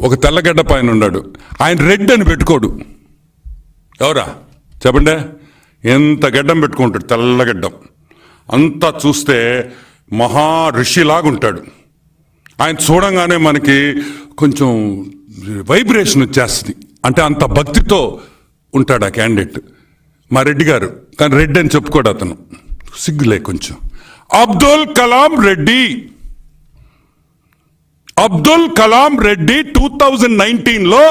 ఒక తెల్లగడ్డ పైన ఉన్నాడు. ఆయన రెడ్ అని పెట్టుకోడు. ఎవరా చెప్పండి? ఎంత గడ్డం పెట్టుకుంటాడు, తెల్లగడ్డం అంతా చూస్తే మహా ఋషిలాగుంటాడు. ఆయన చూడంగానే మనకి కొంచెం వైబ్రేషన్ వచ్చేస్తుంది. అంటే అంత భక్తితో ఉంటాడు ఆ క్యాండిడేట్, మా రెడ్డి గారు. కానీ రెడ్డి అని చెప్పుకోడు అతను, సిగ్గులే కొంచెం. అబ్దుల్ కలాం రెడ్డి. అబ్దుల్ కలాం రెడ్డి 2019లో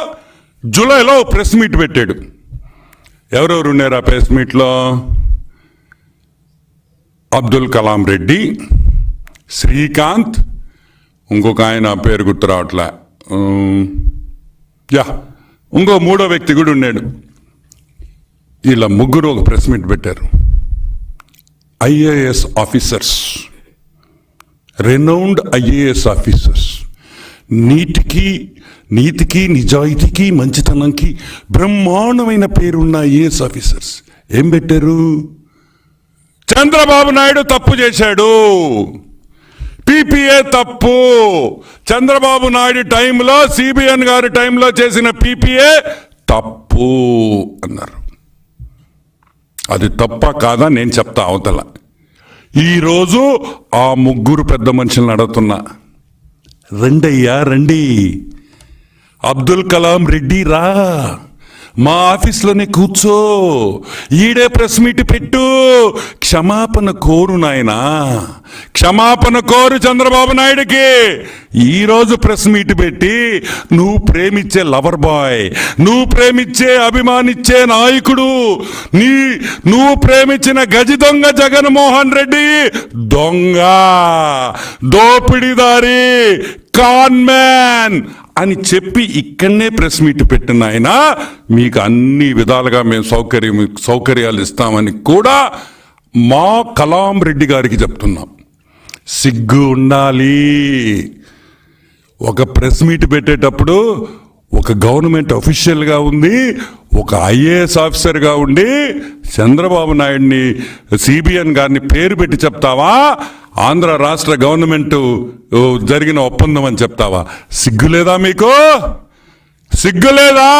జూలైలో ప్రెస్ మీట్ పెట్టాడు. ఎవరెవరు ఉన్నారు ఆ ప్రెస్ మీట్లో? అబ్దుల్ కలాం రెడ్డి, శ్రీకాంత్, ఇంకొక ఆయన పేరు గుర్తు రావట్లే, ఇంకో మూడో వ్యక్తి కూడా ఉన్నాడు. ఇలా ముగ్గురు ఒక ప్రెస్ మీట్ పెట్టారు. IAS officers, renowned IAS officers, నీతికి నిజాయితీకి మంచితనంకి బ్రహ్మాండమైన పేరున్న ఐఏఎస్ ఆఫీసర్స్ ఏం పెట్టారు? చంద్రబాబు నాయుడు తప్పు చేశాడు, పీపీఏ తప్పు, చంద్రబాబు నాయుడు టైంలో సిబిఎన్ గారి టైంలో చేసిన పీపీఏ తప్పు అన్నారు. అది తప్ప కాదా నేను చెప్తా అవతల. ఈరోజు ఆ ముగ్గురు పెద్ద మనుషులను అడుగుతున్నా, రండయ్యా రండి, అబ్దుల్ కలాం రెడ్డి రా, మా ఆఫీస్లోనే కూర్చో, ఈడే ప్రెస్ మీట్ పెట్టు, క్షమాపణ కోరు నాయనా, క్షమాపణ కోరు చంద్రబాబు నాయుడికి. ఈరోజు ప్రెస్ మీట్ పెట్టి నువ్వు ప్రేమించే లవర్ బాయ్, నువ్వు ప్రేమించే అభిమానించే నాయకుడు, నువ్వు ప్రేమించిన గజి దొంగ జగన్మోహన్ రెడ్డి దొంగ, దోపిడీదారి, కాన్మ్యాన్ అని చెప్పి ఇక్కడనే ప్రెస్ మీట్ పెట్టిన ఆయన మీకు అన్ని విధాలుగా మేము సౌకర్యాలు ఇస్తామని కూడా మా కలాం రెడ్డి గారికి చెప్తున్నాం. సిగ్గు ఉండాలి. ఒక ప్రెస్ మీట్ పెట్టేటప్పుడు ఒక గవర్నమెంట్ అఫీషియల్గా ఉంది, ఒక ఐఏఎస్ ఆఫీసర్గా ఉండి చంద్రబాబు నాయుడిని, సిబిఎన్ గారిని పేరు పెట్టి చెప్తావా? ఆంధ్ర రాష్ట్ర గవర్నమెంట్ జరిగిన ఒప్పందం అని చెప్తావా? సిగ్గులేదా మీకు? సిగ్గులేదా?